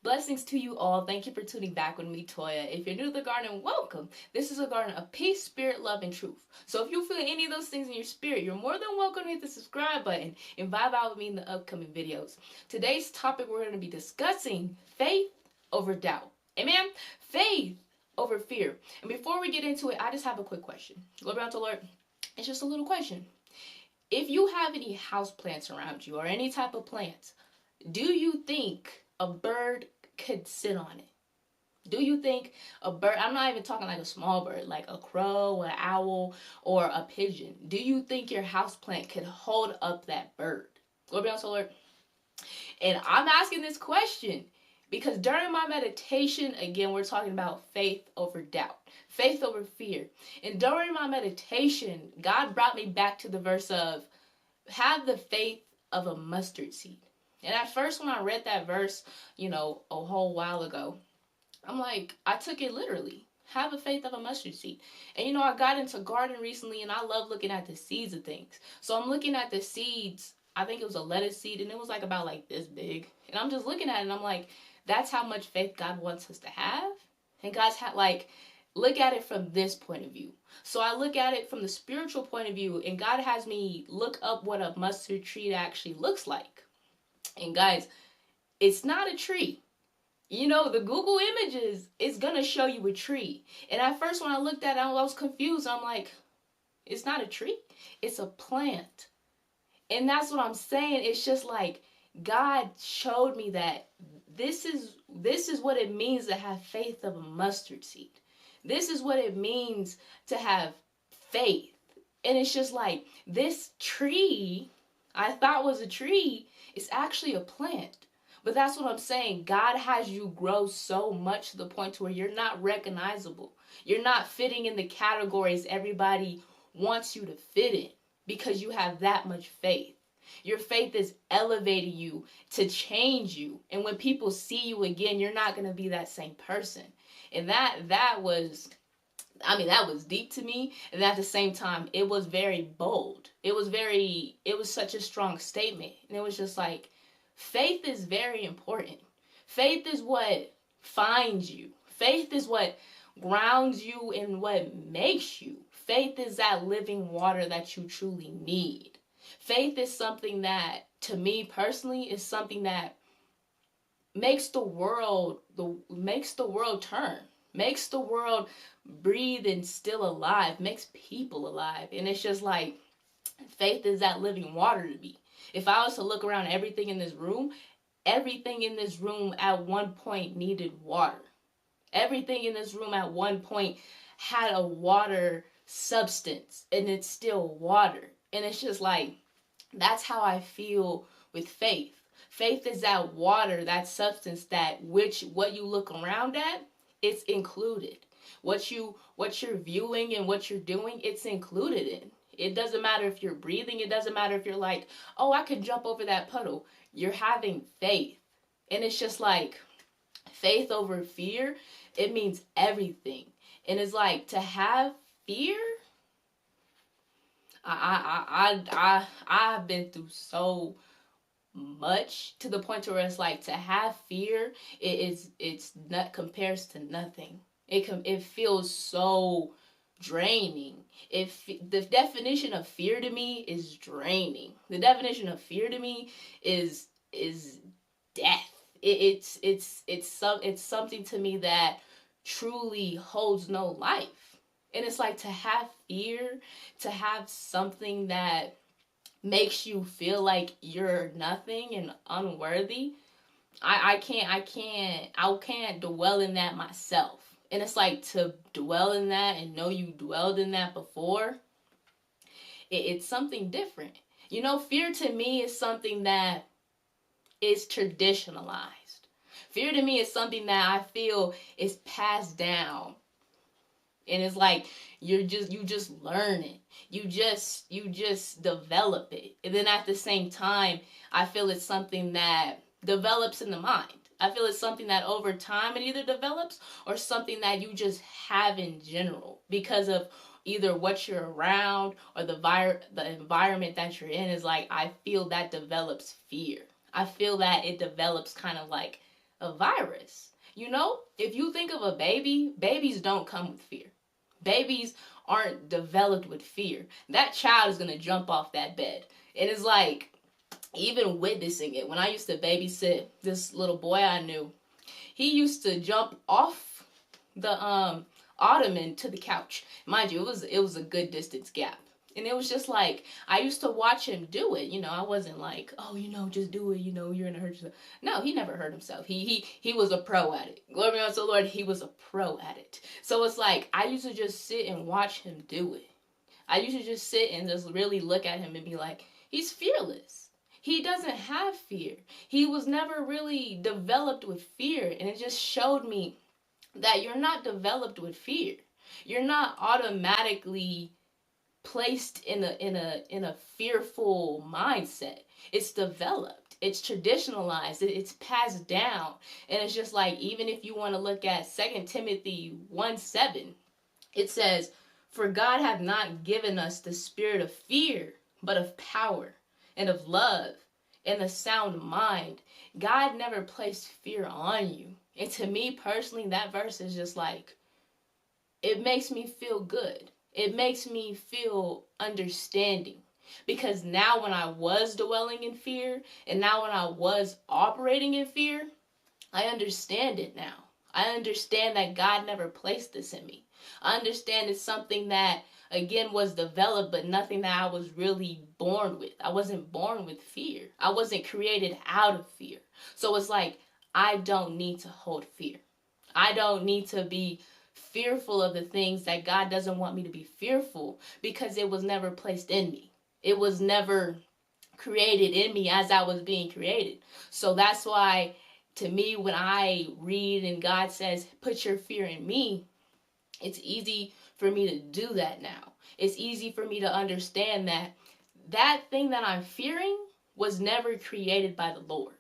Blessings to you all. Thank you for tuning back with me, Toya. If you're new to the garden, welcome. This is a garden of peace, spirit, love, and truth. So if you feel any of those things in your spirit, you're more than welcome to hit the subscribe button and vibe out with me in the upcoming videos. Today's topic, we're going to be discussing faith over doubt. Amen? Faith over fear. And before we get into it, I just have a quick question. Lord, to Lord, it's just a little question. If you have any house plants around you or any type of plants, do you think a bird could sit on it? Do you think a bird, I'm not even talking like a small bird, like a crow, an owl, or a pigeon. Do you think your houseplant could hold up that bird? Glory be unto the Lord. And I'm asking this question because during my meditation, again, we're talking about faith over doubt, faith over fear. And during my meditation, God brought me back to the verse of, have the faith of a mustard seed. And at first, when I read that verse, a whole while ago, I'm like, I took it literally. Have the faith of a mustard seed. And I got into garden recently, and I love looking at the seeds of things. So I'm looking at the seeds. I think it was a lettuce seed, and it was like about like this big. And I'm just looking at it, and I'm like, that's how much faith God wants us to have. And God's look at it from this point of view. So I look at it from the spiritual point of view, and God has me look up what a mustard tree actually looks like. And guys, it's not a tree. The Google images is going to show you a tree. And at first when I looked at it, I was confused. I'm like, it's not a tree. It's a plant. And that's what I'm saying. It's just like God showed me that this is what it means to have faith of a mustard seed. This is what it means to have faith. And it's just like this tree I thought was a tree, it's actually a plant. But that's what I'm saying. God has you grow so much to the point to where you're not recognizable. You're not fitting in the categories everybody wants you to fit in because you have that much faith. Your faith is elevating you to change you. And when people see you again, you're not going to be that same person. And that was deep to me. And at the same time, it was very bold. It was such a strong statement. And it was just like, faith is very important. Faith is what finds you. Faith is what grounds you and what makes you. Faith is that living water that you truly need. Faith is something that, to me personally, is something that makes the world turn, makes the world breathe and still alive, makes people alive. And it's just like, faith is that living water to me. If I was to look around everything in this room at one point needed water. Everything in this room at one point had a water substance, and it's still water. And it's just like, that's how I feel with faith. Faith is that water, that substance that what you look around at, it's included. What you're viewing and what you're doing, it's included in. It doesn't matter if you're breathing. It doesn't matter if you're like, oh, I could jump over that puddle. You're having faith. And it's just like faith over fear. It means everything. And it's like to have fear. I've been through so much to the point where it's like to have fear. It's not compares to nothing. It feels so draining. The definition of fear to me is draining. The definition of fear to me is death. It's something to me that truly holds no life. And it's like to have fear, to have something that makes you feel like you're nothing and unworthy. I can't dwell in that myself. And it's like to dwell in that and know you dwelled in that before. It's something different. Fear to me is something that is traditionalized. Fear to me is something that I feel is passed down. And it's like you just learn it. You just develop it. And then at the same time, I feel it's something that develops in the mind. I feel it's something that over time it either develops or something that you just have in general because of either what you're around or the environment that you're in. Is like, I feel that develops fear. I feel that it develops kind of like a virus. You know, if you think of a baby, babies don't come with fear. Babies aren't developed with fear. That child is going to jump off that bed. And it's like, even witnessing it, when I used to babysit this little boy I knew, he used to jump off the ottoman to the couch. Mind you, it was a good distance gap. And it was just like, I used to watch him do it. You know, I wasn't like, oh, you know, just do it. You know, you're gonna hurt yourself. No, he never hurt himself. He was a pro at it. Glory be unto the Lord, he was a pro at it. So it's like, I used to just sit and watch him do it. I used to just sit and just really look at him and be like, he's fearless. He doesn't have fear. He was never really developed with fear. And it just showed me that you're not developed with fear. You're not automatically placed in a fearful mindset. It's developed. It's traditionalized. It's passed down. And it's just like, even if you want to look at 2 Timothy 1:7, it says, "For God hath not given us the spirit of fear, but of power and of love and a sound mind." God never placed fear on you. And to me personally, that verse is just like, it makes me feel good. It makes me feel understanding. Because now when I was dwelling in fear, and now when I was operating in fear, I understand it now. I understand that God never placed this in me. I understand it's something that, again, was developed, but nothing that I was really born with. I wasn't born with fear. I wasn't created out of fear. So it's like, I don't need to hold fear. I don't need to be fearful of the things that God doesn't want me to be fearful, because it was never placed in me. It was never created in me as I was being created. So that's why, to me, when I read and God says, put your fear in me, it's easy for me to do that now. It's easy for me to understand that that thing that I'm fearing was never created by the Lord.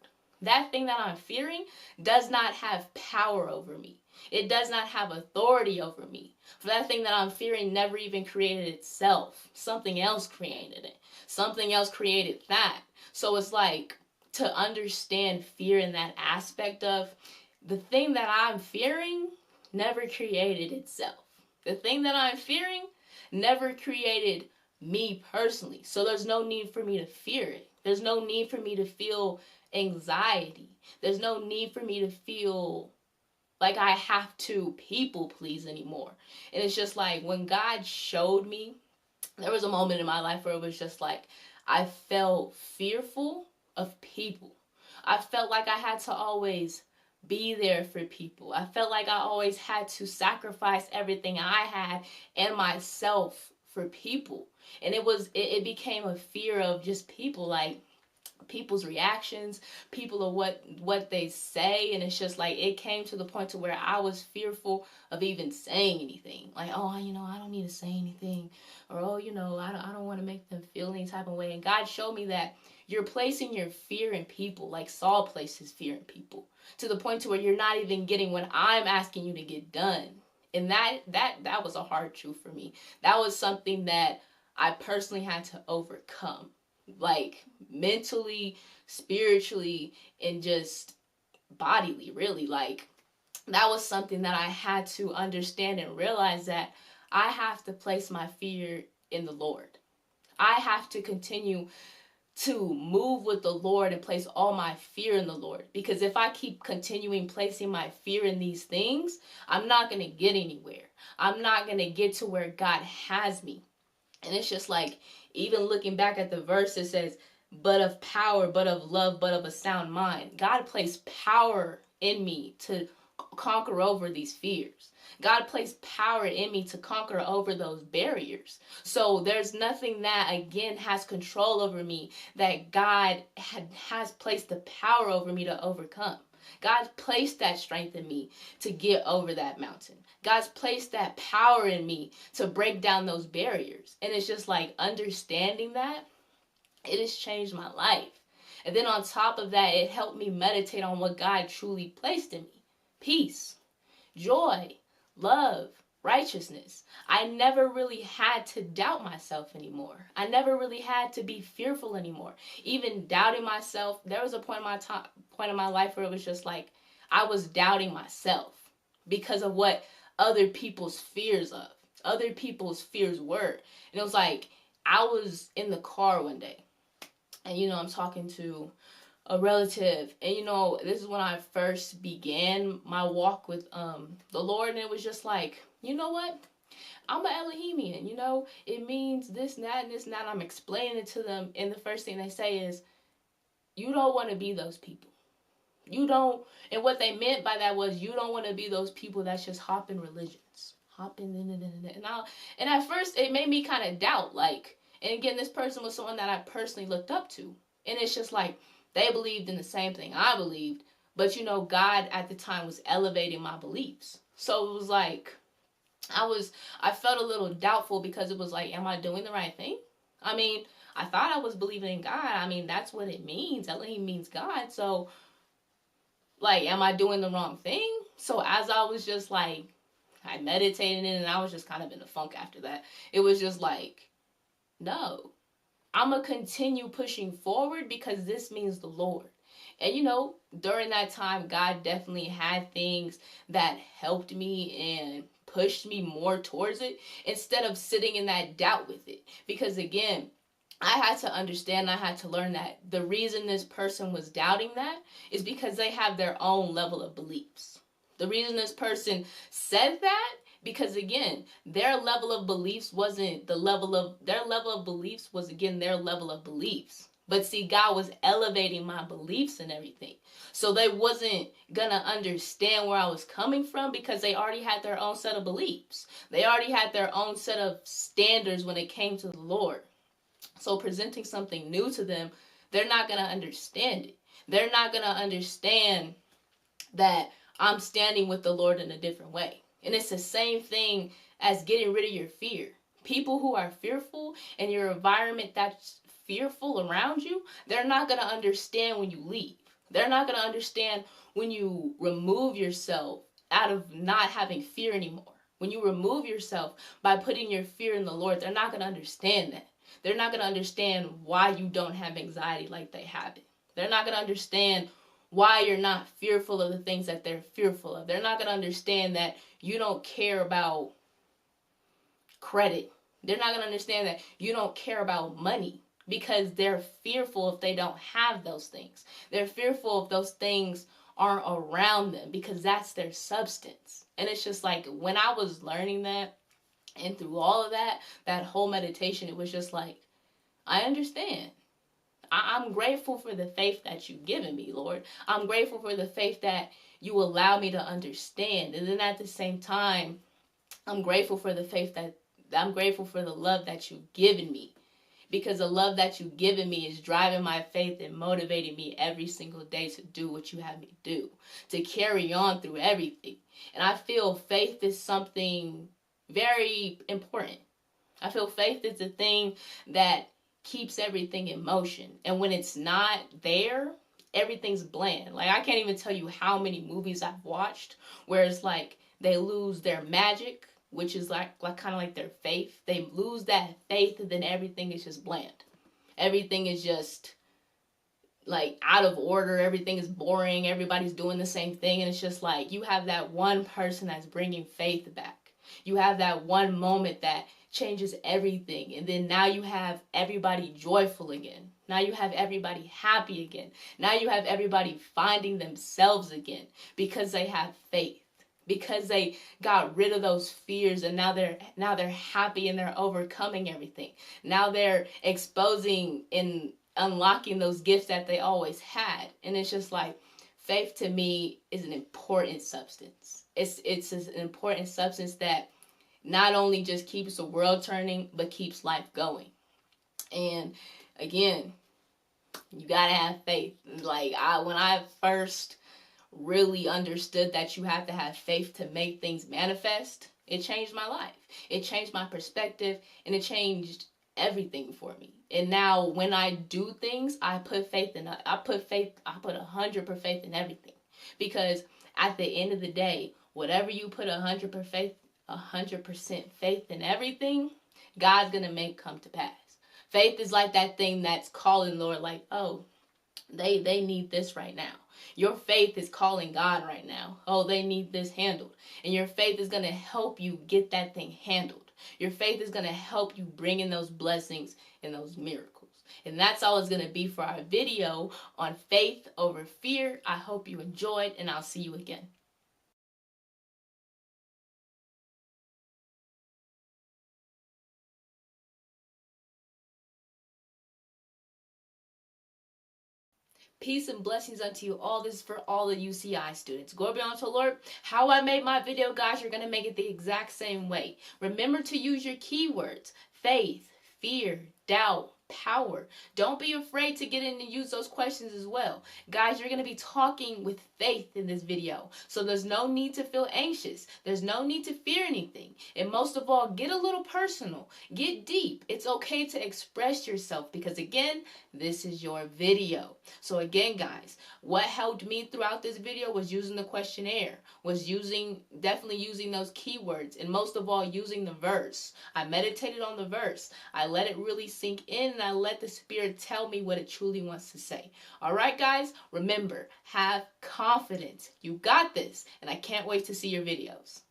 That thing that I'm fearing does not have power over me. It does not have authority over me. For that thing that I'm fearing never even created itself. Something else created it. Something else created that. So it's like, to understand fear in that aspect of, the thing that I'm fearing never created itself. The thing that I'm fearing never created me personally. So there's no need for me to fear it. There's no need for me to feel anxiety. There's no need for me to feel like I have to people please anymore. And it's just like, when God showed me, there was a moment in my life where it was just like, I felt fearful of people. I felt like I had to always be there for people. I felt like I always had to sacrifice everything I had and myself for people. And it became a fear of just people, like people's reactions, people of what they say. And it's just like, it came to the point to where I was fearful of even saying anything. Like, oh, I don't need to say anything, or oh, I don't want to make them feel any type of way. And God showed me that you're placing your fear in people, like Saul placed his fear in people, to the point to where you're not even getting what I'm asking you to get done. And that was a hard truth for me. That was something that I personally had to overcome, like mentally, spiritually, and just bodily, really. Like, that was something that I had to understand and realize, that I have to place my fear in the Lord. I have to continue to move with the Lord and place all my fear in the Lord. Because if I keep continuing placing my fear in these things, I'm not going to get anywhere. I'm not going to get to where God has me. And it's just like, even looking back at the verse, it says, but of power, but of love, but of a sound mind. God placed power in me to conquer over these fears. God placed power in me to conquer over those barriers. So there's nothing that, again, has control over me that God has placed the power over me to overcome. God's placed that strength in me to get over that mountain. God's placed that power in me to break down those barriers. And it's just like, understanding that, it has changed my life. And then on top of that, it helped me meditate on what God truly placed in me. Peace, joy, love, righteousness. I never really had to doubt myself anymore. I never really had to be fearful anymore. Even doubting myself, there was a point in my life where it was just like, I was doubting myself because of what other people's fears were. And it was like, I was in the car one day, and I'm talking to a relative, and this is when I first began my walk with the Lord, and it was just like, you know what, I'm an Elohimian, it means this and that and this and that. I'm explaining it to them, and the first thing they say is, you don't want to be those people. You don't, and what they meant by that was, you don't want to be those people that's just hopping religions, hopping and at first it made me kind of doubt, like, and again, this person was someone that I personally looked up to, and it's just like, they believed in the same thing I believed, but God at the time was elevating my beliefs. So it was like, I felt a little doubtful, because it was like, am I doing the right thing? I mean, I thought I was believing in God. I mean, that's what it means. Elohim means God. So, like, am I doing the wrong thing? So as I was just like, I meditated in, and I was just kind of in a funk after that. It was just like, no, I'm going to continue pushing forward, because this means the Lord. And during that time, God definitely had things that helped me and pushed me more towards it, instead of sitting in that doubt with it. Because again, I had to understand, I had to learn that the reason this person was doubting that is because they have their own level of beliefs. The reason this person said that, because again, their level of beliefs was again their level of beliefs. But see, God was elevating my beliefs and everything. So they wasn't going to understand where I was coming from, because they already had their own set of beliefs. They already had their own set of standards when it came to the Lord. So presenting something new to them, they're not going to understand it. They're not going to understand that I'm standing with the Lord in a different way. And it's the same thing as getting rid of your fear. People who are fearful in your environment that's fearful around you, they're not going to understand when you leave. They're not going to understand when you remove yourself out of not having fear anymore. When you remove yourself by putting your fear in the Lord, they're not going to understand that. They're not going to understand why you don't have anxiety like they have it. They're not going to understand why you're not fearful of the things that they're fearful of. They're not going to understand that you don't care about credit. They're not going to understand that you don't care about money, because they're fearful if they don't have those things. They're fearful if those things aren't around them, because that's their substance. And it's just like, when I was learning that, and through all of that whole meditation, it was just like, I understand. I'm grateful for the faith that you've given me, Lord. I'm grateful for the faith that you allow me to understand. And then at the same time, I'm grateful for the love that you've given me. Because the love that you've given me is driving my faith and motivating me every single day to do what you have me do, to carry on through everything. And I feel faith is something very important. I feel faith is the thing that keeps everything in motion. And when it's not there, everything's bland. Like, I can't even tell you how many movies I've watched where it's like they lose their magic, which is like kind of like their faith. They lose that faith, and then everything is just bland. Everything is just like out of order. Everything is boring. Everybody's doing the same thing. And it's just like, you have that one person that's bringing faith back. You have that one moment that changes everything. And then now you have everybody joyful again. Now you have everybody happy again. Now you have everybody finding themselves again, because they have faith. Because they got rid of those fears, and now they're happy, and they're overcoming everything. Now they're exposing and unlocking those gifts that they always had. And it's just like, faith to me is an important substance. It's an important substance that not only just keeps the world turning, but keeps life going. And again, you gotta have faith. Like, when I first really understood that you have to have faith to make things manifest, it changed my life. It changed my perspective, and it changed everything for me. And now when I do things, I put 100% faith in everything. Because at the end of the day, whatever you put 100% faith in everything, God's gonna make come to pass. Faith is like that thing that's calling, Lord, like, oh, they need this right now. Your faith is calling God right now. Oh, they need this handled. And your faith is going to help you get that thing handled. Your faith is going to help you bring in those blessings and those miracles. And that's all it's going to be for our video on faith over fear. I hope you enjoyed, and I'll see you again. Peace and blessings unto you all. This is for all the UCI students. Glory be unto the Lord. How I made my video, guys, you're going to make it the exact same way. Remember to use your keywords: faith, fear, doubt, power. Don't be afraid to get in and use those questions as well. Guys, you're going to be talking with faith in this video. So there's no need to feel anxious. There's no need to fear anything. And most of all, get a little personal. Get deep. It's okay to express yourself because, again, this is your video. So again, guys, what helped me throughout this video was using the questionnaire, was definitely using those keywords, and most of all, using the verse. I meditated on the verse. I let it really sink in, and I let the Spirit tell me what it truly wants to say. All right, guys, remember, have confidence. You got this, and I can't wait to see your videos.